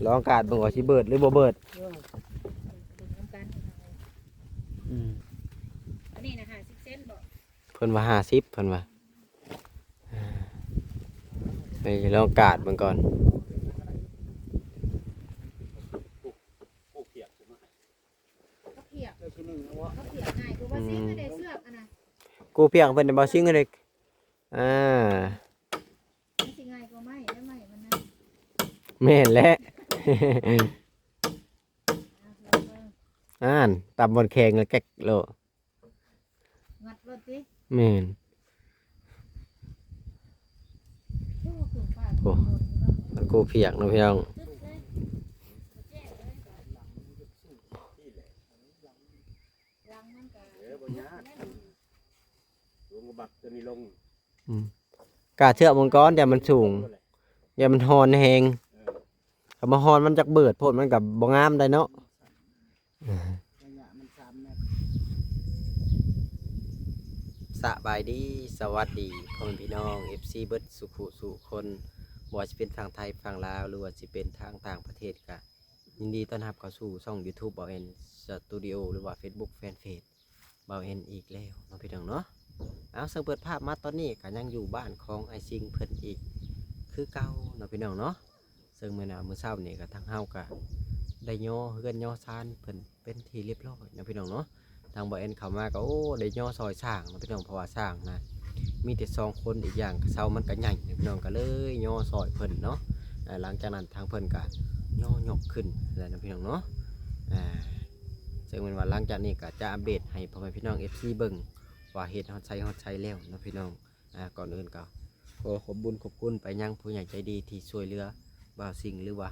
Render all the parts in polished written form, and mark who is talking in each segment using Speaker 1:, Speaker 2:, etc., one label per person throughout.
Speaker 1: ลองกาดเบิ่งว่าสิเบิดหรือบ่เบิด
Speaker 2: เบิ่งน้ำกันอันนี้นะ50 เซนบ่
Speaker 1: เพิ่นว่า50เพิ่นว่าไปลองกาดเบิ่งก่อน
Speaker 2: เขาเพียกง่ายกูว่าซิ่งก็ได้เสือกอันน่ะ
Speaker 1: กูเพียงเพิ่นได้บ่ซิงเลย
Speaker 2: มันสิง่ายกว่าไม้ได้ไม้มันนะ
Speaker 1: แม่นแหละตำบนแข็งแล้วแก๊กโล
Speaker 2: งัดรถสิ
Speaker 1: แม่น
Speaker 2: โอ้
Speaker 1: มันกูเพียกเนาะพี่น้องกาเชือกมังกรแต่มันสูงอย่ามันฮอนแหงถ้ามาฮอนมันจักเบิดโพดมันกับบ่งามได้เนาะสบายดีสวัสดีพ่อแม่พี่น้อง FC เบิดสุขุสุคนบ่ว่าจะเป็นทางไทยฝั่งลาวหรือว่าจะเป็นทางต่างประเทศก็ยินดีต้อนรับเข้าสู่ช่อง YouTube บ่าวเอ็นสตูดิโอหรือว่า Facebook Fanpage บ่าวเอ็นอีกแล้วน้องพี่น้องเนาะเอาซึ่งเปิดภาพมาตอนนี้ก็ยังอยู่บ้านของไอซิงเพิ่นอีกคือเก่าน้องพี่น้องเนาะซึ่งมื้อเช้านี่ก็ทางเฮาก็ได้ย่อเฮือนย่อซานเพิ่นเป็นที่เรียบร้อยน้องพี่น้องเนาะทางบ่าวเอ็นเข้ามาก็โอ้ได้ย่อซอยสร้างน้องพี่น้องเพราะว่าสร้างนะมีแต่2คนอีกอย่างเสามันก็ใหญ่พี่น้องก็เลยย่อซอยเพิ่นเนาะหลังจากนั้นทางเพิ่นก็ย่อยกขึ้นแล้วนะพี่น้องเนาะซึ่งว่าหลังจากนี้ก็จะอัปเดตให้พ่อแม่พี่น้อง FC เบิ่งว่าเฮ็ดฮอดใช้แล้วนะพี่น้องก่อนอื่นก็ขอขอบคุณไปยังผู้ใหญ่ใจดีที่ช่วยเหลือบ่าวสิ่งหรือว่า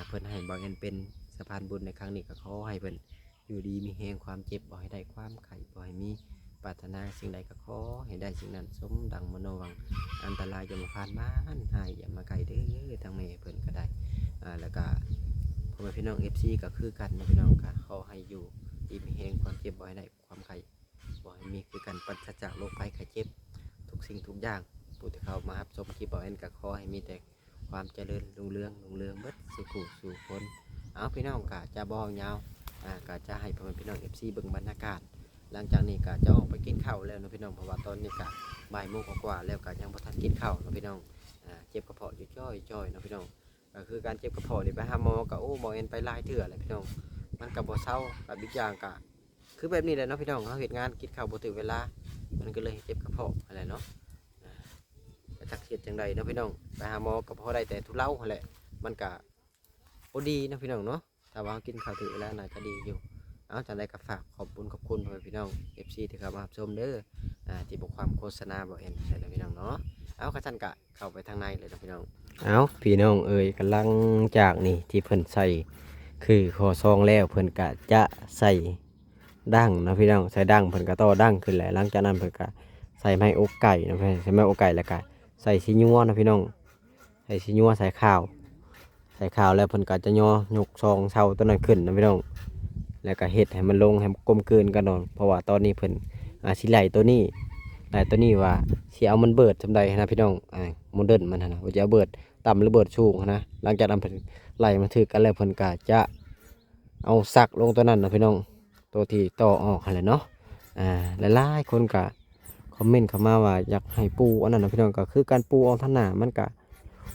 Speaker 1: เพิ่นให้บ่าวเงินเป็นสะพานบุญในครั้งนี้ก็ขอให้เพิ่นอยู่ดีมีแฮงความเจ็บบ่ให้ได้ความไข้บ่ให้มีปรารถนาสิ่งใดก็ขอให้ได้สิ่งนั้นสมดังมโนหวังอันตรายอย่ามาผ่านบ้านหายอย่ามาไกลเด้อทางแม่เพิ่นก็ได้แล้วก็พ่อแม่พี่น้อง FC ก็คือกันนะพี่น้องก็ขอให้อยู่ดีมีแฮงความเจ็บบ่ให้ได้ความไข้บ่ให้มีคือการปราศจากโรคภัยไข้เจ็บทุกสิ่งทุกอย่างผู้ที่เข้ามารับชมคลิปบ่าวเอ็นก็ขอให้มีแต่ความเจริญรุ่งเรืองเบิดสู่คนเอาพี่น้องก็จะบ่ยาวก็จะให้พ่อแม่พี่น้อง FC เบิ่งบรรยากาศหลังจากนี้ก็จะออกไปกินข้าวแล้วนะพี่น้องเพราะว่าตอนนี้ก็บ่ายโมงกว่าแล้วก็ยังบ่ทันกินข้าวนะพี่น้องเจ็บกระเพาะอยู่จ้อยนะพี่น้องก็คือการเจ็บกระเพาะนี่ไปหาหมอก็โอ้บ่าวเอ็นไปหลายเทื่อเลยพี่น้องมันก็บ่เซากับอีกอย่างก็คือแบบนี้แหละเนาะพี่น้องเขาเฮ็ดงานกินข้าวบ่ถึงเวลามันก็เลยเจ็บกระเพาะอะไรเนาะจักเฮ็ดจังไดเนาะพี่น้องไปหาหมอก็พอได้แต่ทุเลาแหละมันก็บ่ดีนะพี่น้องเนาะถ้าว่ากินข้าวถึงเวลาน่าจะดีอยู่เอาจังได๋ก็ฝากขอบคุณพี่น้อง FC ที่เข้ามารับชมเด้อที่บอกความโฆษณาบ่เอ็นใช่แล้วพี่น้องเนาะเอากระชั้นกะเข้าไปทางในเลยนะพี่น้องเอาพี่น้องเอ่ยกำลังจากนี่ที่เพิ่นใส่คือคอซองแล้วเพิ่นกะจะใส่ดั้งนะพี่น้องใส่ดั้งเพิ่นก็ต่อดั้งขึ้นแหละหลังจากนั้นเพิ่นก็ใส่ไม้อกไก่นะพี่ใส่ไม้อกไก่แล้วก็ใส่ซีญัวนะพี่น้องใส่ซีญัวใส่ข้าวแล้วเพิ่นก็จะย่อยกซองเสาตัวนั้นขึ้นนะพี่น้องแล้วก็เฮ็ดให้มันลงให้กลมกลืนกันนอนเพราะว่าตอนนี้เพิ่นสิไหลตัวนี้ว่าสิเอามันเบิดจำใดนะพี่น้องโมเดิร์นมันนะว่าจะเอาเบิดต่ำหรือเบิดสูงนะหลังจากนั้นเพิ่นไหลมาถึกกันแล้วเพิ่นก็จะเอาซักลงตัวนั้นนะพี่น้องตัวที่ต่อออกอะไรเนาะหลายๆคนก็คอมเมนต์เข้ามาว่าอยากให้ปูอันนั้นนะพี่น้องก็คือการปูเอาท่านหน้ามันก็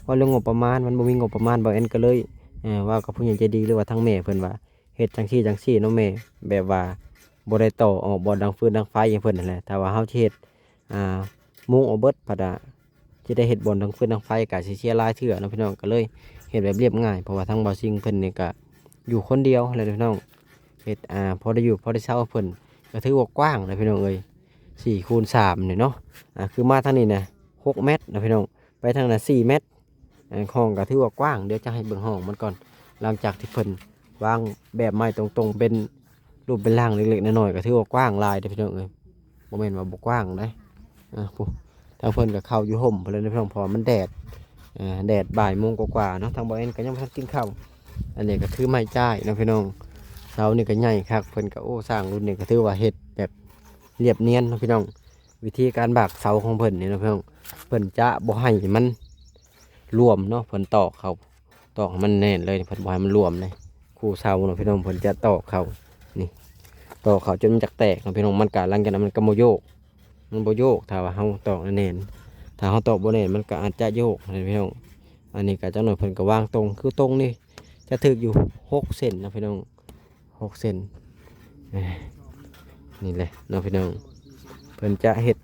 Speaker 1: ว่าเรื่องงบประมาณมันบ่มีงบประมาณบ่เอ็นก็เลยว่ากับผู้ใหญ่ใจดีหรือว่าทั้งแม่เพิ่นว่าเฮ็ดจังซี่เนาะแม่แบบว่าบ่ได้ต่อออกบ่ดังฟืนดังไฟอย่างเพิ่นนั่นแหละถ้าว่าเฮาเฮ็ดมุงเอาเบิดพัดจะได้เฮ็ดบ่ดังฟืนดังไฟก็สิเสียหลายเทื่อเนาะพี่น้องก็เลยเฮ็ดแบบเรียบง่ายเพราะว่าทั้งบ่าวซิงเพิ่นนี่ก็อยู่คนเดียวแหละพี่น้องเฮ็ดพอได้อยู่พอได้เช่าเพิ่นก็ถือว่ากว้างนะพี่น้องเอ้ย4x3นี่เนาะคือมาทางนี้นะ6 เมตรนะพี่น้องไปทางนั้น4 เมตรห้องก็ถือว่ากว้างเดี๋ยวจะให้เบิ่งห้องมันก่อนหลังจากที่เพิ่นวางแบบไม้ตรงๆเป็นรูปเป็นร่างเล็กๆน้อยๆก็ถือว่ากว้างลายเด้อพี่น้องเอ้ยบ่แม่นว่าบ่กว้างเด้ปุ๊ทางเพิ่นก็เข้าอยู่ห่มเพิ่นเลยนะพี่น้องเพราะมันแดดบ่ายโมงกว่าๆเนาะทางบ่เอ็นก็ยังบ่ทันกินข้าวอันนี้ก็คือไม้จ้ายนะพี่น้องเสานี่ก็ใหญ่คักเพิ่นก็โอ้สร้างรุ่นนี้ก็ถือว่าเฮ็ดแบบเรียบเนียนนะพี่น้องวิธีการบากเสาของเพิ่นนี่นะพี่น้องเพิ่นจะบ่ให้มันรวมเนาะเพิ่นต ตอกให้มันแน่นเลยเพิ่นบ่ให้มันรวมเลยคู่เสาเนาะพี่น้องเพิ่นจะตอกเขานี่ตอกเขาจนมันจักแตกเนาะพี่น้องมันก็หลังจากนั้นมันก็บ่โยกมันบ่โยกถ้าว่าเฮาตอกแน่นถ้าเฮาตอกบ่แน่นมันก็อาจจะโยกนะพี่น้องอันนี้ก็จังหน่อยเพิ่นก็วางตรงคือตรงนี่จะถึกอยู่6 เซนนะพี่น้อง6 เซนนี่แหละเนาะพี่น้องเพิ่นจะเฮ็ด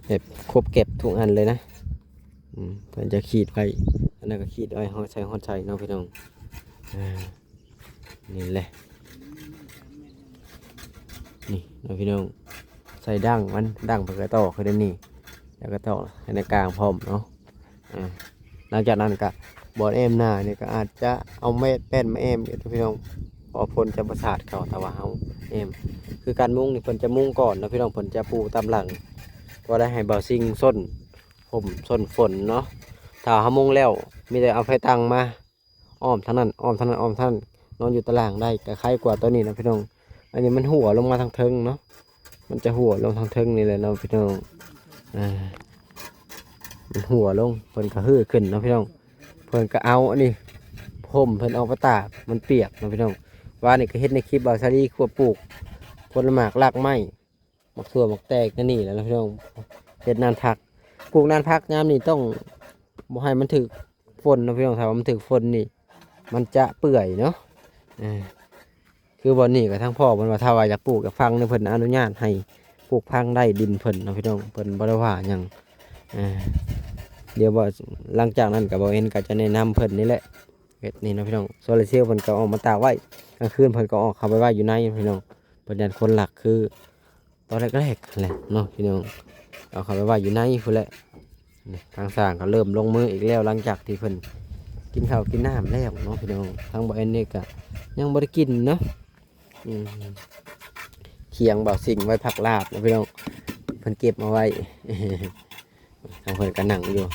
Speaker 1: แบบครบเก็บทุกอันเลยนะเพิ่นจะขีดไว้อันนั้นก็ขีดไว้ฮอดใส่เนาะพี่น้องนี่แหละนี่เนาะพี่น้องใส่ดั้งมันดั้งเพิ่นก็ตอกคือเด้นี่แล้วก็ตอกในกลางพร้อมเนาะหลังจากนั้นก็บอลเอ็มหน้านี่ก็อาจจะเอาเม็ดแป้นมาเอ็มพี่น้องพอผลจะประสาทเขาแต่ว่าเฮาเอ็มคือการมุ้งนี่เพิ่นจะมุ้งก่อนนะพี่น้องเพิ่นจะปูตามหลังก็ได้ให้เบาซิงส้นผมส้นฝนเนาะถ้าเฮามุ้งแล้วมีแต่เอาไฟตังมาอ้อมทางนั้นอ้อมทางนั้นอ้อมทางนอนอยู่ตารางได้ก็คล้ายกว่าตัวนี้นะพี่น้องอันนี้มันหัวลงมาทางเทิงเนาะมันจะหัวลงทางเทิงนี่เลยเนาะพี่น้องมันหัวลงเพิ่นก็ฮือขึ้นเนาะพี่น้องเพิ่นก็เอาอันนี้ผมเพิ่นเอาไปตากมันเปียกเนาะพี่น้องว่านี่ก็เฮ็ดในคลิปบ่าวซาลีขัวปลูกผลหมากรากไม้หมักถั่วหมักแตกนั่นนี่แหละนะพี่น้องเฮ็ดนานพักปลูกนานพักยามนี่ต้องบ่ให้มันถึกฝนเนาะพี่น้องถ้าว่ามันถึกฝนนี่มันจะเปื่อยเนาะคือบ่นี่ก็ทั้งพ่อเพิ่นว่าถ้าว่าอยากปลูกก็ฟังเพิ่นอนุญาตให้ปลูกพังได้ดินเพิ่นเนาะพี่น้องเพิ่นบ่ได้ว่าหยังเดี๋ยวว่าหลังจากนั้นก็บ่เห็นก็จะแนะนำเพิ่นนี่แหละเฮ็ดนี่เนาะพี่น้องโซลาร์เซลล์เพิ่นก็ออกมาตากไว้กลางคืนเพิ่นก็ออกเข้าไปไว้อยู่ในพี่น้องประเด็นคนหลักคือตอนแรกแหละเนาะพี่น้องเอาเข้าไปไว้อยู่ในพุ่นแหละทางสร้างก็เริ่มลงมืออีกแล้วหลังจากที่เพิ่นกินข้าวกินน้ำแล้วเนาะพี่น้องทางบ่เอ็นนี่ก็ยังบ่ได้กินเนาะเคียงบ่สิ่งไว้ผักลาบนะพี่น้องเพิ่นเก็บมาไว้ ทางเพิ่นก็นั่งอยู่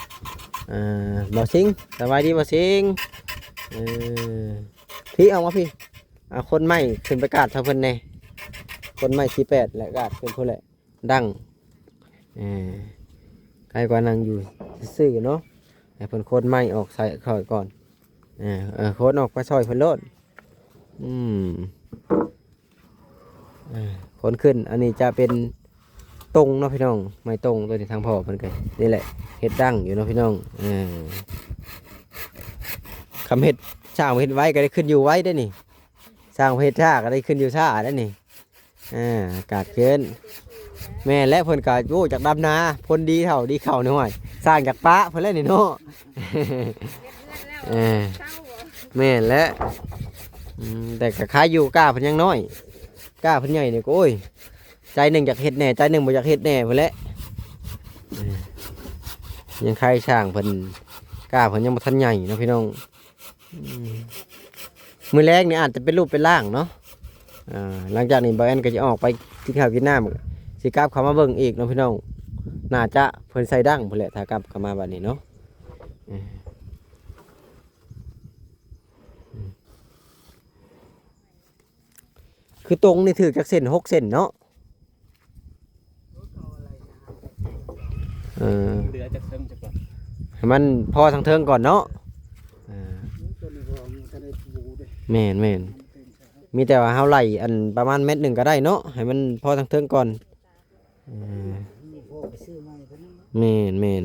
Speaker 1: บ่สิงสบายดีบ่สิงพี่เอามาพี่คนใหม่ขึ้นประกาศทางเพิ่นแน่คนใหม่48และกาดขึ้นพุ่นแหละดังใครกว่านั่งอยู่ซื่อๆเนาะให้เพิ่นคนใหม่ออกใส่เข้าก่อนคนออกไปซอยเพิ่นโลดคนขึ้นอันนี้จะเป็นตรงเนาะพี่น้องไม่ตรงตัวที่ทางพ่อเพิ่นก็นี่แหละเฮ็ดดังอยู่เนาะพี่น้องคำเฮ็ดช่างเฮ็ดไว้ก็ได้ขึ้นอยู่ไว้ได้นี่สร้างเฮ็ดช้าก็ได้ขึ้นอยู่ช้าได้นี่อากาศเกินแม่และเพิ่นก็โอ้จากดำนาพ้นดีเท่าดีเข่าหน่อยสร้างจากป้าเพิ่นเล่นนี่เนาะแม่และแต่ก็ขายอยู่กล้าเพิ่นยังน้อยกล้าเพิ่นใหญ่นี่ก็โอ้ยใจหนึ่งอยากเฮ็ดแน่ใจหนึ่งบ่อยากเฮ็ดแน่เพิ่นแหละยังใครช่างเพิ่นกล้าเพิ่นยังบ่ทันใหญ่เนาะพี่น้องมื้อแรกนี่อาจจะเป็นรูปเป็นร่างเนาะหลังจากนี้บ่แอนก็จะออกไปกินข้าวกินน้ำสิกลับเข้ามาเบิ่งอีกเนาะพี่น้องน่าจะเพิ่นใส่ดั้งเพิ่นแหละถ้ากลับเข้ามาบัดนี้เนาะคือตรงนี่ถือจากเส้น6 เส้นเนาะ
Speaker 3: เหลือจากเทิงจากก่อน
Speaker 1: ให้มันพอทางเทิงก่อนเนาะแม่นมีแต่ว่าเฮาไล่อันประมาณ1 เมตรก็ได้เนาะให้มันพอทางเทิงก่อนแม่น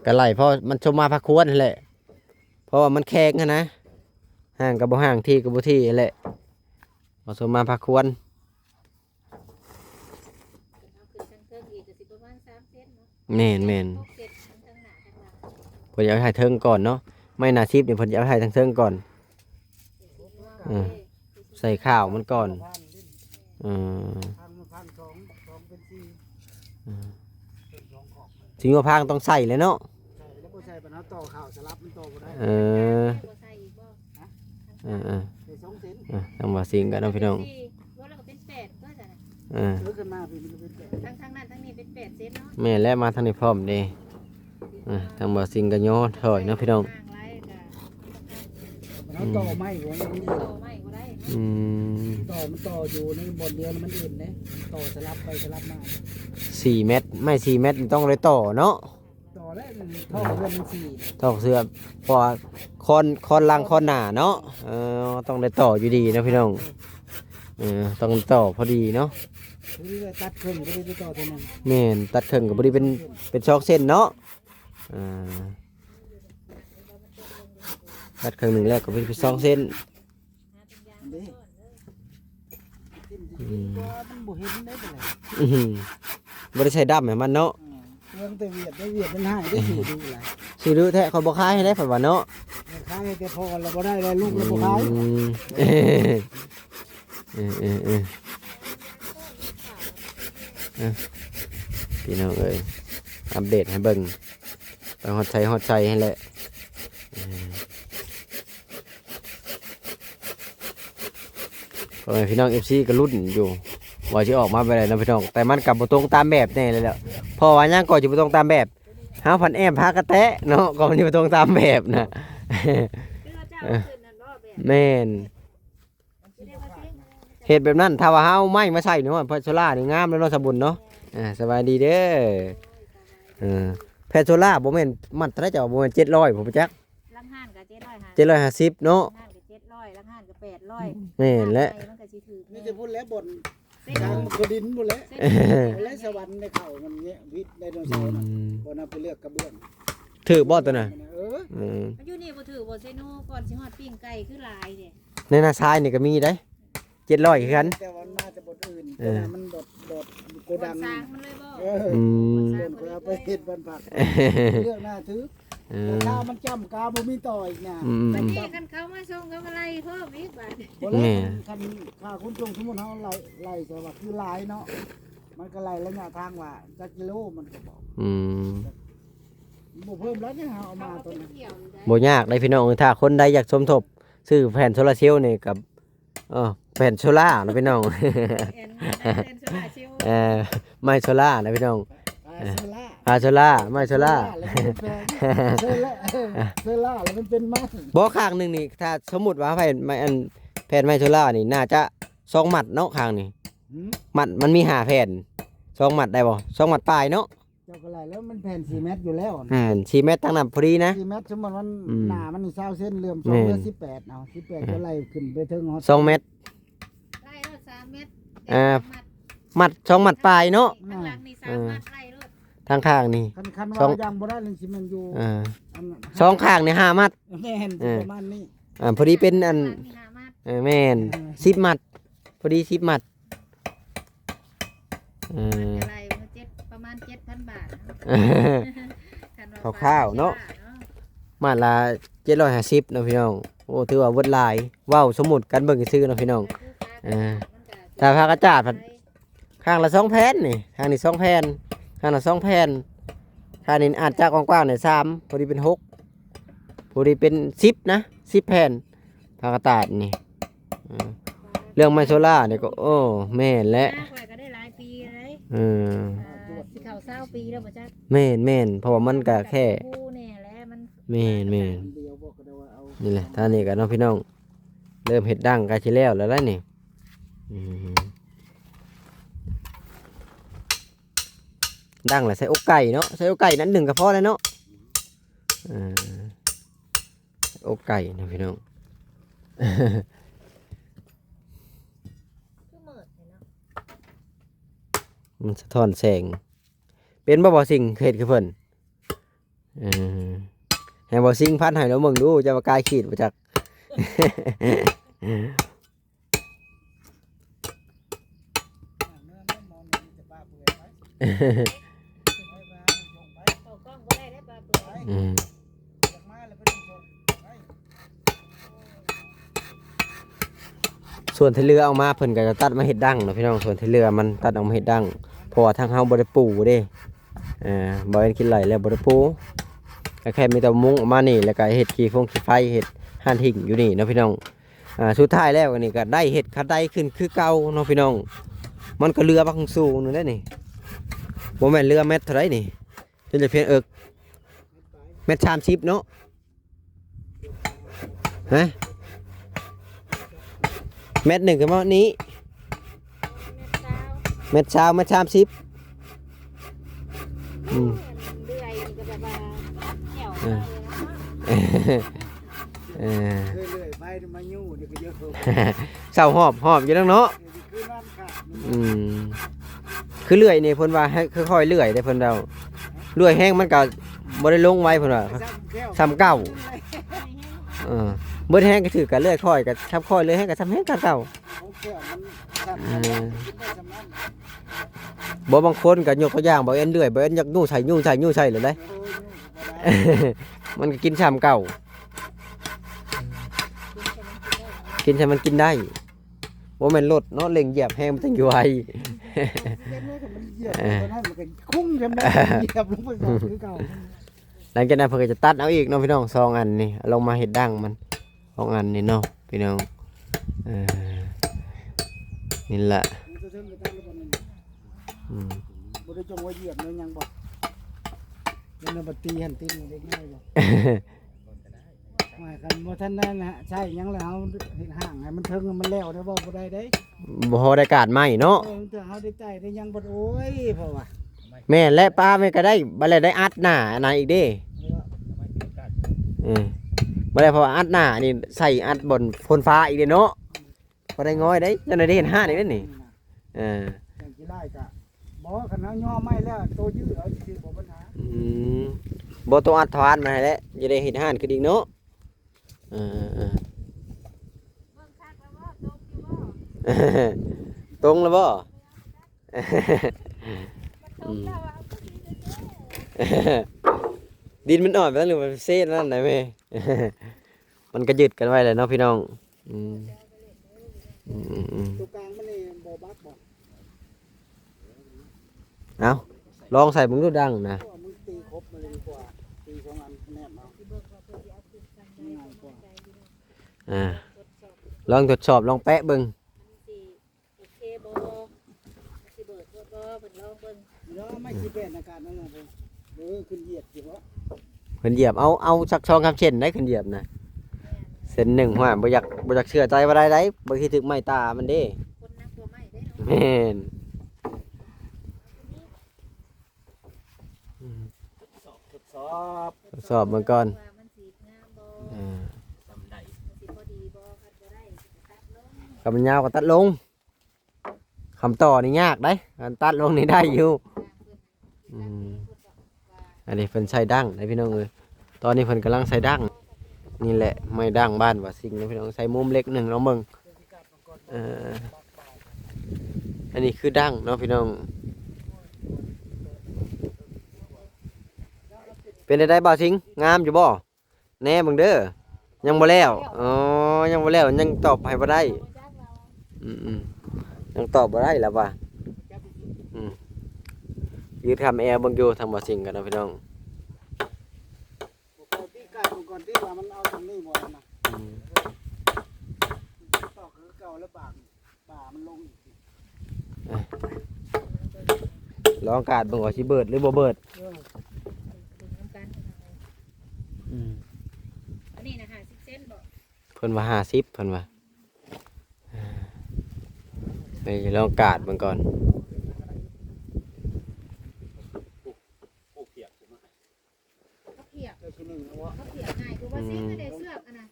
Speaker 1: ก็ไล่พอมันชมมาพักควรนั่นแหละเพราะว่ามันแข็งนะห่างกับบ่ห่างที่กับบ่ที่แหละพอชมมาพักควรแม่นเพิ่นอยากให้เทิงก่อนเนาะไม่น่าชีพเนี่ยเพิ่นอยากให้ทางเทิงก่อนใส่ข้าวมันก่อนสิงห์พางต้องใส่เลยเนาะต้องมาสิงกันนะพี่น้องแม่และมาทางนี้พร้อมเด้ทางบ่สิงกันโยถอยเนาะพี่น้อง
Speaker 3: ต่อไม้หัวมันต่อมันต่ออยู่ในบนเดียวมันอื่นเนี่ยต่อสลับไปสลับมา
Speaker 1: 4 เมตรไม่4 เมตรต้องเลยต่อเนาะ
Speaker 3: ได้ท่อเพื่อนมันสี่
Speaker 1: ท่อเสื่อมเพอคอนหลังคอนหน้าเนาะต้องได้ต่ออยู่ดีนะพี่น้องต้องต่อพอดีเนาะ
Speaker 3: นี่เลยตัดเครื่องก็ได้ต่อเท่านั้น
Speaker 1: แม่นตัดเครื่องก็บ่ได้เป็นช่องเส้นเนาะตัดเครื่องหนึงแล้วก็เป็นช่องเส้น
Speaker 3: มันบ่เห็นได้เป็นไร
Speaker 1: บ่ได้ใช้ดำให้มันเนาะ
Speaker 3: เรื่องแต่เวียดมันหายได้สี่ดูไร
Speaker 1: สิรู้แท้เขาบ่ขายให้ได้เพิ่นว่าเนาะ
Speaker 3: ขายแต่พอเราบ่ได้เลยลูกเราบ่ขาย
Speaker 1: พี่น้องเอ้ยอัปเดตให้เบิ่งไปฮอดใจให้แหละพ่อแม่พี่น้อง FC ก็ลุ้นอยู่ว่าสิออกมาเป็นไรนะพี่น้องแต่มันกลับบ่ตรงตามแบบแน่เลยแหละเพราะว่าย่างก่อนสิบ่ตรงตามแบบหาพันแอมพากระแตะเนาะก่อนสิบ่ตรงตามแบบนะ แม่นเฮ็ดแบบนั้นถ้าว่าเฮาไม้มาใส่เนาะเพชรโซล่านี่งามแล้วเนาะสมบุญเนาะสบายดีเด้อเพชรโซล่าบ่แม่นมันเท่าไหร่จ้ะบ่แม่น700ผมจัก
Speaker 2: ลังห้านกับ750
Speaker 1: 750เนาะ
Speaker 2: ลังห้านกับ700ลังห้านกับ800
Speaker 1: แม่นและ
Speaker 2: มันก็สิถือ
Speaker 3: นี่จะพูดแล้วบ่นทางกระดินหมดแล้วและสวรรค์ในเขามันเงี้ยวิทย์ไดโนเสาร์น่ะบ่นำไปเลือกกระเบื้อง
Speaker 1: ถือบ่ตัวน่ะ
Speaker 2: อยู่นี่บ่ถือบ่เซโนก่อนสิฮอดปิ้งไก่คือหลายเด้
Speaker 1: ในหน้าซ้ายนี่ก็มีได้700คือกัน
Speaker 3: แต่วันมาจะบทอื่นมันบทโก
Speaker 2: บ่
Speaker 3: ดัง
Speaker 2: สร้างมันเลยบ่
Speaker 3: เดินเอาไปเฮ็ดบ้านผักเลือกหน้าถือข้าวมันจ้ำกาบ่มีต่ออีกนะ
Speaker 2: บัดนี้คันเขามาส่งเขาก็ไล่เพิ่มอีกบาด
Speaker 3: บ่แล้วคันค่าคุณจงสมมุติเฮาไล่แต่ว่าคือหลายเนาะมันก็ไล่ระยะทางว่าจักกิโลมันก็บอกบ่เพิ่มแล้วเนี่ยเอามาตัวนั้น
Speaker 1: บ่ยากได้พี่น้องถ้าคนใดอยากสมทบซื้อแผ่นโซลาร์เซลล์นี่กับแผ่นโซล่านะพี่น้อง ไม้โซล่านะพี่น้องโซล่าไม้โซล่า
Speaker 3: เซล่าแล้วมันเป็นไม้
Speaker 1: บ่ข้างหนึงนี่ถ้าสมมุติว่าแผ่นไม้แผ่นไม้โซล่านี่น่าจะ2มัดเนาะข้างนี่มัดมันมี5แผ่น2มัดได้บ่2มัดปลายเนาะ
Speaker 3: เจ้าก็ไล่แล้วมันแผ่น4เมตรอยู่แล้ว
Speaker 1: 4เมตรตั้งนั้นพอดีนะ
Speaker 3: 4เมตรสมมุติมันหน้ามัน20เส้นเหลื่อม2เมตร18เอา18ก็ไล่ขึ้นไปถึงฮอด
Speaker 1: 2เมตร
Speaker 2: ไล่รถ3เมตร
Speaker 1: มัด2มัดปลายเนาะ
Speaker 2: ข้างหลังนี่3มัดไล่รถ
Speaker 1: ทางข้างนี่
Speaker 3: คันว่ายังบ่ได้เลยสิมันอยู่
Speaker 1: 2ข้างนี่5มัด
Speaker 3: แม่นประมาณนี้
Speaker 1: พอดีเป็นอัน
Speaker 2: มี5มัด
Speaker 1: แม่น10มัดพอดี10มัด
Speaker 2: อะไรมันประมาณ 7,000 บาท
Speaker 1: คร่าวๆเนาะมัดละ750เนาะพี่น้องโอ้ถือว่าเวิดหลายว้าวสมมุติกันเบิ่งซื่อเนาะพี่น้องถ้าพากระจาดข้างละ2แผ่นนี่ข้างนี้2แผ่นข้างละ2แผ่นข้างนี้อาจจะกว้างๆนี่3พอดีเป็น6พอดีเป็น10นะ10แผ่นพากระจาดนี่เรื่องไมโซล่าเนี่ยก็โอ้แม่นและ
Speaker 2: ก็ได้หลายปีเลยสิเข้า20ปีแล้วบ่จ๊ะ
Speaker 1: แม่นเพราะว่ามันก็แค่
Speaker 2: แน่แหละมัน
Speaker 1: แม่นนี่แหละท่านี้กันเนาะพี่น้องเริ่มเฮ็ดดังใกล้สิแล้วแล้วนี่ดังแหละใส่อกไก่เนาะใส่อกไก่นั้น1ก็พอแล้วเนาะอกไก่นะพี่น้องมันสะท้อนแสงเป็นบ่สิ่งเฮ็ดคือเพิ่นให้บ่สิ่งพันให้แล้วมึงดูจะมากายขีดบ่จักส่วนที่เรือเอามาเพิ่นก็จะตัดมาเฮ็ดดังเนาะพี่น้องส่วนที่เรือมันตัดออกมาเฮ็ดดังเพราะว่าทางเฮาบ่ได้ปูเด้บ่ได้กินไหลแล้วบ่ได้ปูก็แค่มีแต่มุ้งออกมานี่แล้วก็เฮ็ดขี้ไฟเฮ็ดห่านหิ่งอยู่นี่เนาะพี่น้องสุดท้ายแล้วนี่ก็ได้เฮ็ดคันได้ขึ้นคือเก่าเนาะพี่น้องมันก็เรือบักสูงนั่นแหละนี่บ่แม่นเรือเม็ดเท่าไหร่นี่จนจะเพียงเม็ด30เนาะฮะเม็ด1ก็มานี้เม็ด20เม็ด30
Speaker 2: เดือยก็ จะมาแก้ว
Speaker 1: เออ
Speaker 3: เรื่อยๆไปมายู่เดี๋ยวก็เยอะเพิ่ม
Speaker 1: เศร้าหอบอยู่แล้วเนาะ
Speaker 3: คือนั่นค่ะ
Speaker 1: อืมคือเลื่อยนี่เพิ่นว่าให้ค่อยๆเลื่อยได้เพิ่นเดาเลื่อยแห้งมันก็บ่ได้ลงไว้เพิ่นว่าซ้ำเก่าเออเบิดแห้งก็ถือกันเลื่อยค่อยก็ซ้ำค่อยเลื่อยแห้งก็ซ้ำแห้งกันเก่า
Speaker 3: ของแก้วมันทำให้กินได้สำนั้น
Speaker 1: บ่บางคนก็ยกตัวอย่างบ่เอ็นเลื่อยบ่เอ็นอยากยู่ใส่เลยเด้
Speaker 3: โอ้ยบ่ได้
Speaker 1: มันก็กินซ้ำเก่ากินให้มันกินได้บ่แม่นรถเนาะเร่งเหยียบแห้งมันจังอยู่ไว
Speaker 3: เล่นไว้กับมันเหยียบตอนนั้นมันก็คุ้งจำได้เหยียบลงไปก่อนคือเก่า
Speaker 1: หลังจากนั้นเพิ่นก็จะตัดเอาอีกเนาะพี่น้องสองอันนี่เอาลงมาเฮ็ดดั้งมันสองอันนี่เนาะพี่น้องเออนี่แหละ
Speaker 3: มันจะเทิงกระทั่งแล้วบ่นั่น
Speaker 1: อืม
Speaker 3: บ่ได้จงว่าเหยียบเลยยังบ่ยังน่ะบ่ตีหันตีนได้ง่ายบ่หมายกันบ่ทันนั้นนะใช่ยังแล้วเฮ็ดห่างให้มันเทิงมันแล้วได้บ่บ่ได้เด้
Speaker 1: บ่พอได้การใหม่เนาะ
Speaker 3: ถ้าเฮาได้ใจได้ยังบ่โอ้ยเพราะว่า
Speaker 1: แม่นและป้าแม่ก็ได้บ่ได้อัดหน้าอันนั้นอีกเด้บ่ได้เพราะว่าอัดหน้านี่ใส่อัดบนโฟนฟ้าอีกเด้เนาะบ่ได้ง้อยได้จังได๋ได้เห็นห้านี่เด้นี่เออ
Speaker 3: จังสิได้ก็บ่คันเฮาย่อไม้แล้วโตยื้อเอาสิบ่ปัญหา
Speaker 1: อืมบ่ต้องอัดทวานมาให้แล้วจะได้เห็นห้านคืออีกเนาะเออ
Speaker 2: เบิ่งคักแล้วว่าตกอยู่บ่
Speaker 1: ตรงแล้วบ่
Speaker 2: มันตกแล้วเอาไปดีเด้อ
Speaker 1: ดินมันอ่อนไปแล้วหรือมันเซ่นั่นไหนแม่ มันก็ยึดกันไว้เลยเนาะพี่น้องอืม
Speaker 3: ตัวกลางมันนี่บ่บักบ่
Speaker 1: เอาลองใส่มึงดูดังนะ
Speaker 3: เพราะว่ามึงตีครบมาเลยดีกว่าตีสองอันแนบเอา
Speaker 2: สิเบิ่งว่าเพิ่นสิเอาขึ้นทางใดทางใดพี่น้อง
Speaker 1: อ่า
Speaker 2: ทดสอบ
Speaker 1: ลองทดสอบลองแปะเบิ่ง
Speaker 2: มันสิโอเคบ่มันสิเบิดบ่เพิ่นลองเบิ่ง
Speaker 3: แล้วไม่สิเป็นอาการนั่นน่ะเพิ่นขึ้นเหยียดสิบ่
Speaker 1: เพิ่นเหยียบเอาสักช่องคำเช่นได้ขึ้นเหยียบนะเส้นหนึ่งว่าบ่อยากเชื่อใจว่าได้บางทีถึกไม้ตามันเด้
Speaker 2: คนนักตัวไม้ได้เนาะ
Speaker 1: แม่น
Speaker 3: ทดสอบ
Speaker 1: ทดสอบมันก่อน
Speaker 2: ว่ามันสิงามบ่
Speaker 1: อ่า
Speaker 2: มันสิพอดีบ่คันบ่ได้สิตัดลง
Speaker 1: คำมันยาวก็ตัดลงคำต่อนี่ยากได้การตัดลงนี่ได้อยู่อืมอันนี้เพิ่นใส่ดั้งนะพี่น้องเอ้ยตอนนี้เพิ่นกำลังใส่ดั้งนี่แหละไม่ดั้งบ้านว่าสิ่งนะพี่น้องใส่มุมเล็กหนึ่งน้องเบิ่งอันนี้คือดั้งเนาะพี่น้องเป็นได้บ่าวสิงงามอยู่บ่แน่เบิ่งเด้อยังบ่แล้วอ๋อยังบ่แล้วยังตอบให้บ่ได้อืมยังตอบบ่ได้แล้วว่ะยืดคำแอร์เบิ่งอยู่ทำบ่าวสิงกันเนาะพี่น้อง
Speaker 3: ก่อนที่ว่ามันเอาตรงนี้บ่นะตอกคือเก่าแล้วป่ามันลงอีกสิ
Speaker 1: ลองกาดเบิ่งว่าสิเบิดหรือบ่เบิด
Speaker 2: ดูน้ำกันอันนี้นะ50เซนบ่
Speaker 1: เพิ่นว่า50เพิ่นว่าไปลองกาดเบิ่งก่อน
Speaker 2: เขาเปียก
Speaker 3: เจ้าที่หนึ่งเอาวะ
Speaker 2: เขาเปียกง่ายกูว่าซิงก็ได้เสือกอะนะ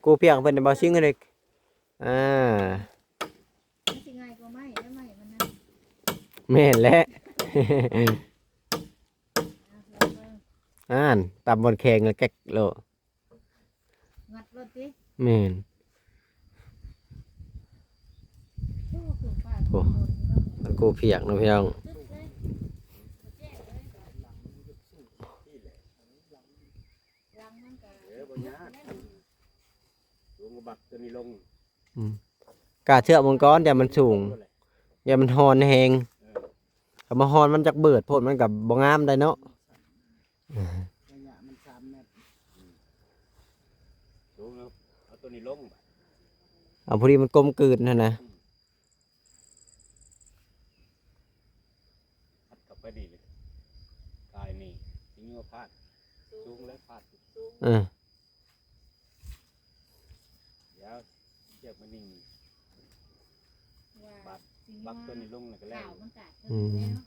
Speaker 1: กูเพียงเพิ่นได้บ่ซิงเด้อ่า
Speaker 2: มันสิง่ายกว่าไม้ได้ไม้มันนะ
Speaker 1: แม่นแหละ
Speaker 2: ลองเบิ่ง
Speaker 1: อ่านตำบนแข่งแล้วแก๊กโล
Speaker 2: งัดรถดิ
Speaker 1: แม่น
Speaker 2: โอ้คือป้า
Speaker 1: โอ้ มันกูเพียงเนาะพี่น้อง
Speaker 2: ตึ๊ดเลยแจ้งเลยรังมันก็
Speaker 4: ลงบักตัวนี้ลง
Speaker 1: กาเชือกมังกรอย่ามันสูงอย่ามันฮอนแฮงถ้ามาฮอนมันจักเบิดโพดมันก็บ่งามได้เนาะ
Speaker 3: ระยะมัน3 เมตร
Speaker 4: ลงแล้วเอาตัวนี้ลง
Speaker 1: เอาพอดีมันกลมกลืนนั่นนะ
Speaker 4: พัดกลับไปดีเลยกายนี่ทิ้งว่าพาดสูงแล้วพาด
Speaker 1: เออ
Speaker 4: เดี๋ยวเชือกมันนิ่ง
Speaker 2: ว่าสิ
Speaker 4: บักตัวนี้ลงแล้วก็แล้
Speaker 2: ข่าว
Speaker 4: ว
Speaker 2: มันกัดเนาะ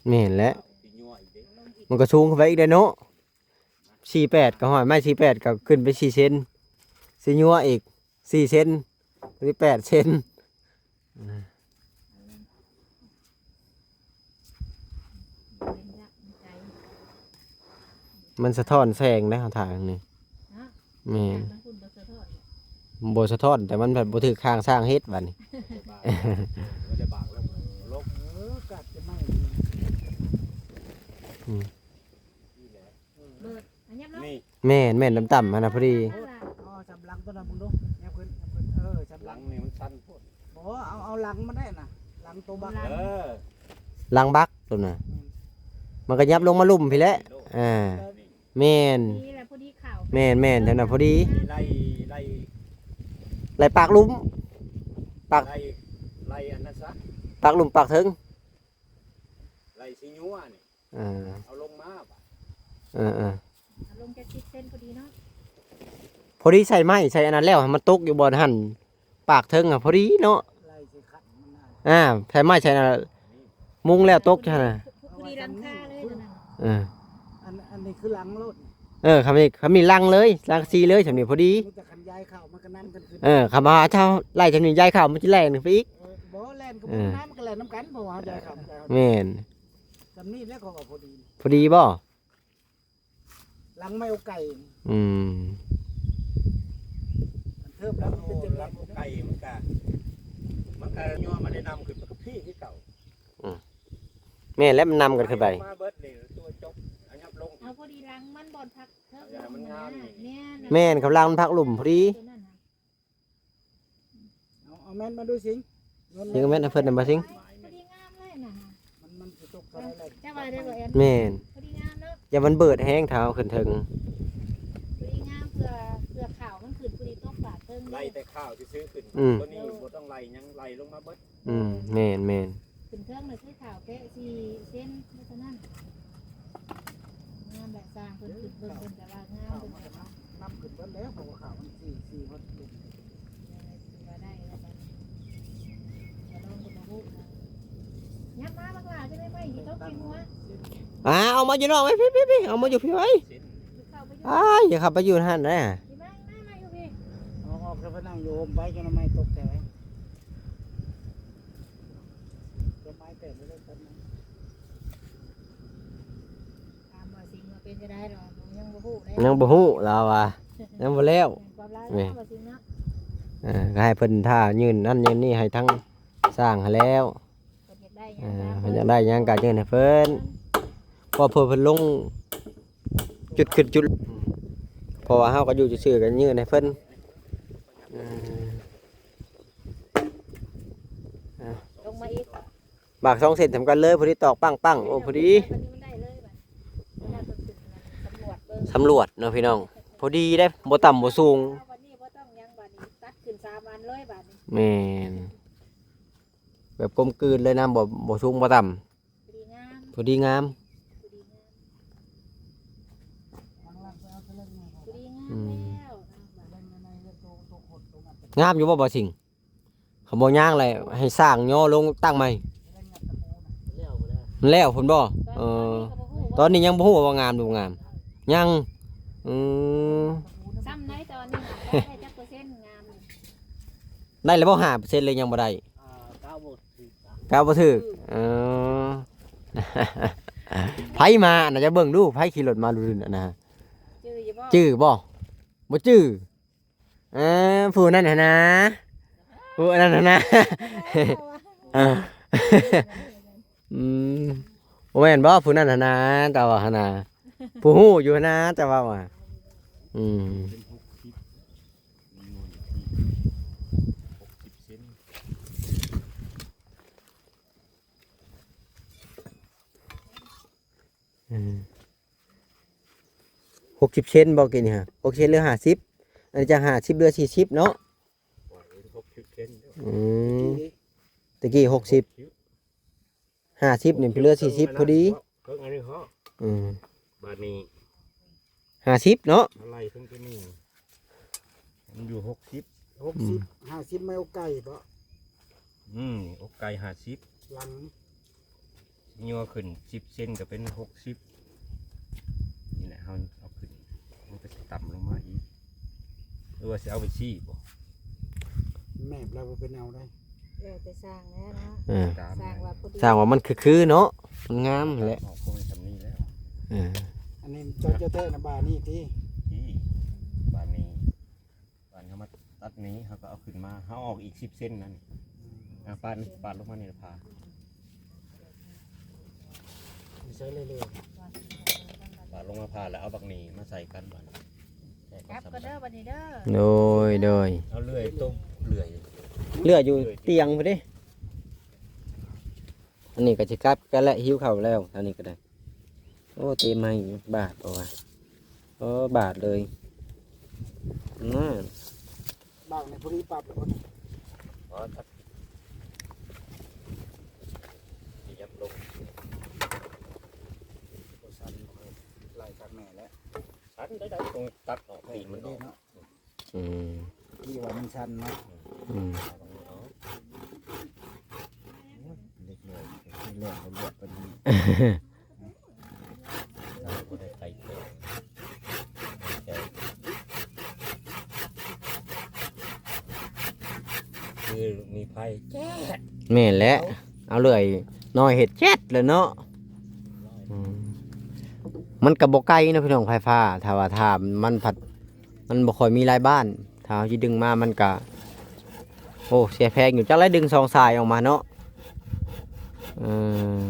Speaker 1: แม่นแหละ
Speaker 4: ตีงัวอีกเด้
Speaker 2: ลงอีก
Speaker 1: มันก็สูงขึ้นไปอีกได้เนาะ
Speaker 4: เ
Speaker 1: 48ก็หอยไม้48ก็ขึ้นไป4เซนสิยัวอีก4เซนหรือ8เซน
Speaker 2: เป็นยากใจ
Speaker 1: มันสะท้อนแสงได้ทางนี่
Speaker 2: เนาะ
Speaker 1: แม่น
Speaker 2: ทั้งคุณบ่สะท้อน
Speaker 1: บ่สะท้อนแต่มันแบบบ่ถือข้างสร้างเฮ็ดบัดนี้
Speaker 4: ไม่ได้บากแล้วลก
Speaker 3: กัดจะไหม้
Speaker 2: เบิดอันยับเนาะ
Speaker 4: นี่
Speaker 1: แม่นต่ำๆมันน่ะพอดี
Speaker 3: อ๋อจำหลังตัวนั้นมึงดูแอบขึ้นจำ
Speaker 4: ห
Speaker 3: ห
Speaker 4: ลั
Speaker 3: ลั
Speaker 4: ง
Speaker 3: ง
Speaker 4: นี่มันสั้นโพด
Speaker 3: บ่เอาหลังมาได้น่ะหลังตัวบัก
Speaker 4: เออ
Speaker 1: ลังบักตัวน่ะมันก็ยับลงมาลุ่มพี่แหละอ่าแม่น
Speaker 2: นี่แหละพอดีข่าว
Speaker 1: แม่นเท่านั้นพอดี
Speaker 4: ไล่ไล่
Speaker 1: ไหลปากลุ่ม
Speaker 4: ไล่ไล่อันนั้นซะ
Speaker 1: ปากลุ่มปากถึง
Speaker 4: ไล่สิยัวนี่
Speaker 1: อ่า
Speaker 4: เอาลงมาบ่ะ
Speaker 1: อ่า
Speaker 2: ลงแค่10เซนพอดีเนาะ
Speaker 1: พอดีใส่ไม้ใส่อันนั้นแล้วให้มันตกอยู่บนหั่นปากถึงอ่ะพอดีเนาะ
Speaker 3: ไล่สิขัดมันน่ะ
Speaker 1: ใส่ไม้ใส่อันนั้นมุงแล้วตกจังน่ะ
Speaker 2: พอดีรังคาเลยตัวนั้น
Speaker 1: อ่า
Speaker 3: อันนี้คือหลังรถ
Speaker 1: คำนี้ลังเลยลังซีเลยสำนี้พอดี
Speaker 3: มันจะขันยายเข้ามันก็น้ำกันขึ้น
Speaker 1: คำว่าเจ้าไล่สำนี้ย้ายเข้ามันจะแรงหนึ่งไปอีก
Speaker 3: บ่แล่นก็บ่น้ำก็แล่นน้ำกันเพราะว่ายายเข้า
Speaker 1: แม่น
Speaker 3: จำนี่แล้วเขาก็พอดี
Speaker 1: พอดีบ่
Speaker 3: หลังไม่เอาไก่
Speaker 1: อืม
Speaker 3: มันเทิบแล้วมันเป็นจังห
Speaker 4: ลั
Speaker 3: วะ
Speaker 4: งไก่มันก็ยัวมาได้นำขึ้นมากับพี่ที่เก่า
Speaker 1: แม่นแล้วมันนำกันขึ้นไป
Speaker 4: มาเบิดนี่ตัวจกอันยับลง
Speaker 2: เอาพอดีรังมันบอลพักเทิง
Speaker 4: อย่ามันงามนี่
Speaker 2: แม่น
Speaker 1: แม่นกำลังพักหลุมพอดี
Speaker 2: ตัวนั้นน่ะ
Speaker 3: เอาแม่นมาดูสิ
Speaker 1: ยิงแม่นให้เพิ่นนำมาสิง
Speaker 2: พอดีงามเลยน่ะ
Speaker 3: มันสิตกอะไรเลย
Speaker 2: จะว่าได้บ่แอน
Speaker 1: แม่น
Speaker 2: พอดีงามเนาะ
Speaker 1: อย่ามันเบิดแห้งเท้าขึ้นถึง
Speaker 2: พอดีงามเพื่อข่าวมันขึ้นพอดีต้องปาดเทิง
Speaker 4: ไล่แต่ข้าวที่ซื้อขึ้นตัวนี้บ่ต้องไล่ยังไล่ลงมาเบิด
Speaker 1: แม่นแม่น
Speaker 2: ขึ้นเทิงเลยใช้ข่าวแค่4เซนเท่านั้นงามแบบสร้างเพิ่นขึ้นเบิ่งเพิ่นแต่ว่างาม
Speaker 3: ข้าว
Speaker 2: เพิ่น
Speaker 3: มัน
Speaker 2: แต่
Speaker 3: ก็
Speaker 2: ว่า
Speaker 3: น้ำขึ้นเบิดแล้วเพราะว่าข้าวมันสี่มันขึ้น
Speaker 2: ว่าได้แล้วกันจะลองกันมาฮู้นะยับมาบักหลาจะได้ไหมที่ต้องกินหัว
Speaker 1: เอามาอยู่นอกไว้พี่เอามาอยู่พี่ไว้
Speaker 2: เข้าไปอยู่
Speaker 1: อย่าขับไปอยู่หั่นนะ
Speaker 2: ที่มาอยู่พี่
Speaker 3: เอาออกจะไปนั่งโยมไปจนไม่ตกแต่จะไม้แตกไปเลยกันนะ
Speaker 2: ตามว่าสิ่งว่าเป็นจะได้หรอยังบ่ฮู้เลย
Speaker 1: ยังบ่ฮู้เราอ่ะยังบ่แล้ว
Speaker 2: ความร้ายแล้วว่าสิ่งเนาะ
Speaker 1: ก็ให้เพิ่นท่ายืนนั่นยืนนี่ให้ทั้งสร้างให้แล้ว
Speaker 2: เพิ่นอยากได้หยัง
Speaker 1: เพิ่นอยากได้หยังก็ยืนให้เพิ่นพอเพิ่นลงจุดขึ้นจุดเพราะว่าเฮาก็อยู่ซื่อๆกันยืนให้เพิ่น
Speaker 2: ลงมาอีก
Speaker 1: บาก2เส้นทำกันเลยพอดีตอกปังโอ้พอดี
Speaker 2: มันได้เลยบัดเวลาตัวตึกตำรวจเบิ่ง
Speaker 1: สำรวจเนาะพี่น้องพอดีได้บ่ต่ำบ่สูง
Speaker 2: วันนี้บ่ต้องยังบัดนี้ตัดขึ้น3วันเลยบัดนี้
Speaker 1: แม่นแบบกลมกลืนเลยนะบ่สูงบ่ต่ำ
Speaker 2: พอดีงาม
Speaker 1: พอดีงาม
Speaker 2: พอดีงามแล้ว
Speaker 1: งามอยู่บ่สิงเขาบ่ย่างเลยให้สร้างย่อลงตั้งใหม่มันแล้วพุ่นบ่ตอนนี้ยังบ่ฮู้ว่างามหรือบ่งามยัง
Speaker 2: ซ้ำไหนตอนนี้ได้จักเปอร์เซ็นต์งาม
Speaker 1: ได้แล้วบ่5%เลยยังบ่ได้
Speaker 3: ก้าวบด
Speaker 1: ก้าวบ่ถึกไผมาน่ะจะเบิ่งดูไผขี่รถมาดูน่ะนะ
Speaker 2: จื้ออยู่บ่
Speaker 1: จื้อบ่จื้อผู้นั่นน่ะนะผู้นั่นน่ะนะบ่แม่นบ่ผู้นั่นน่ะนะแต่ว่าหั่นน่ะผู้ฮู้อยู่นะแต่ว่าว่า
Speaker 4: เป็น60เซน
Speaker 1: 60เซนบ่กินนี่ฮะ60เหลือ50อันนี้จะ50เหลือ40เนาะ
Speaker 4: 60เซน
Speaker 1: ตะกี้60 50นี่เหลือ40พอดี
Speaker 4: เพิ่งอันนี้เหรอบัดนี้
Speaker 1: 50เนาะ
Speaker 4: อะไรเพิ่งตัวนี้มันอยู่60
Speaker 3: 50ไม่เอาไก่เพราะ
Speaker 4: อกไก่50
Speaker 3: หลัง
Speaker 4: ยัวขึ้น10เซนก็เป็น60นี่แหละเฮาเอาขึ้น หรือว่าสิเอาไปชี้บ่
Speaker 3: แม่เราบ่เป็นเอาได้
Speaker 2: ไปสร้างแล้วเนาะ
Speaker 1: เออ
Speaker 4: ตาม
Speaker 2: สร้างว่าพอดี
Speaker 1: สร้างว่ามันคือเนาะมันงามแหละ
Speaker 4: ออกคงทำนี้แล้ว
Speaker 1: เออ
Speaker 3: อันนี้เจ้าแท้นะบานี่ที่
Speaker 4: ที่บ้านนี้บ้านเขามาตัดนี้เขาก็เอาขึ้นมาเขาออกอีก10 เซนนั่นปาดลงมานี่พา
Speaker 3: ใช้เรื่อย
Speaker 4: ปาดลงมาพาแล้วเอาบักหนีมาใส่กันบ้านแค่
Speaker 2: กลับ
Speaker 4: สำ
Speaker 2: ก็
Speaker 4: คัญ
Speaker 2: เด้อบัดนี้เด้อ
Speaker 1: โดย
Speaker 4: เอาเลื่อยต้มเลื่อย
Speaker 1: เลืออยู่เตียงไปดิอันนี้ก็จะกลับกันแล้วหิวข้าวแล้วอันนี้ก็ได้โอ้เต็มให้บาทเอาว่ะโอ้บาทเลยน่า
Speaker 3: ๆบ้างในพวกนี้ปรับแล้วบ่เนี่ย
Speaker 4: เพราะถ้าเหยียบลง
Speaker 3: บ่สั่นไล่จากแม่แล้ว
Speaker 4: ชันได้ตรงตัดออกตีนมันออก
Speaker 3: เนาะ
Speaker 1: อืม
Speaker 3: ที่ว่ามันสั่นเนาะ
Speaker 1: อืม
Speaker 4: เอาตรงนี้ออก
Speaker 3: เล็กเลยที่แรกเขาเลือกเป็น
Speaker 4: เราก็ได้ไข่เตะแต่คือมีไพ่แจ๊
Speaker 1: แม่นแหละเอาเลยน้อยเห็ดแจ๊ดเลยเนาะอืมมันกับบกไก่เนาะพี่น้องไฟฟ้าถ้าว่าถ้ามันผัดมันบ่ค่อยมีหลายบ้านถ้าเอาสิดึงมามันก็โอ้เสียแพงอยู่จักไรดึงสองสายออกมาเนาะเออ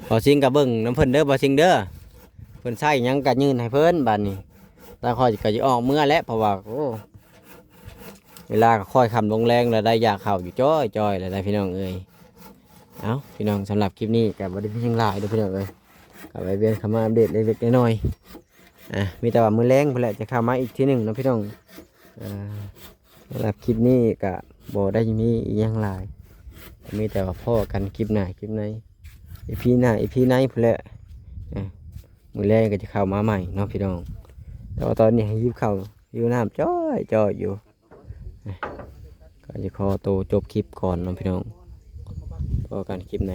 Speaker 1: บ่ซิงกับเบิ่งน้ำเพิ่นเด้อบ่ซิงเด้อเพิ่นใช้หยังก็ยื่นให้เพิ่นบัดนี้แล้วค่อยก็สิออกเมื่อแล้วเพราะว่าโอ้เวลาก็ค่อยคำลงแรงแล้วได้ยาเข้าอยู่จ้อยๆแล้วได้พี่น้องเอ้ยเอ้าพี่น้องสำหรับคลิปนี้ก็บ่ได้มีหยังหลายเด้อพี่น้องเอ้ยก็ไปเวียนเข้ามาอัปเดตเล็กๆน้อยๆมีแต่ว่ามื้อแรงพุ่นแหละจะเข้ามาอีกทีหนึงเนาะพี่น้องสำหรับคลิปนี้ก็บ่ได้มีอีหยังหลายมีแต่ว่าพ่อกันคลิปหน้าคลิปไหนอีพีหน้าอีพีไหนพุ่นแหละมื้อแรงก็จะเข้ามาใหม่เนาะพี่น้องแต่ว่าตอนนี้ให้ยิบเข้าอยู่น้ำจ้อยอยู่ก็จะขอตัวจบคลิปก่อนเนาะพี่น้องพอกันคลิปไหน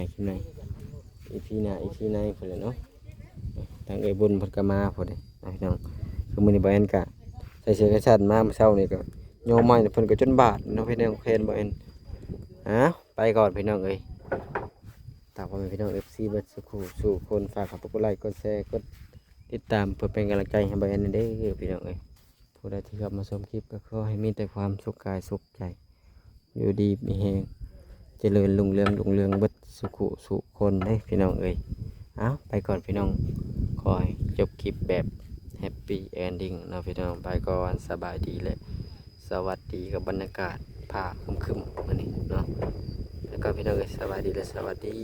Speaker 1: อีพีหน้าอีพีไหนพุ่นแหละเนาะทางเอ้ยบุญเพิ่นก็มาพุ่นเด้นะพี่น้องคือมื้อนี้บ่แม่นก็ใส่เสื้อกระชั้นมาเมื่อเช้านี่ก็โยมไม้เพิ่นก็จนบาดเนาะพี่น้องแคนบ่แม่นไปก่อนพี่น้องเอ้ยตามพ่อแม่พี่น้อง FC เบิดสุขสู่คนฝากกดไลค์กดแชร์กดติดตามเพื่อเป็นกำลังใจให้บ่แม่นเด้อพี่น้องเอ้ยผู้ใดที่เข้ามาชมคลิปก็ขอให้มีแต่ความสุขกายสุขใจอยู่ดีมีแฮงเจริญรุ่งเรืองเบิดสุขสู่คนเด้พี่น้องเอ้ยไปก่อนพี่น้องขอให้จบคลิปแบบแฮปปี้เอนดิ้งเนาะพี่น้องไปก่อนสบายดีและสวัสดีกับบรรยากาศผ้าครึมๆมื้อนี้เนาะแล้วก็พี่น้องเอ้ยสบายดีและสวัสดี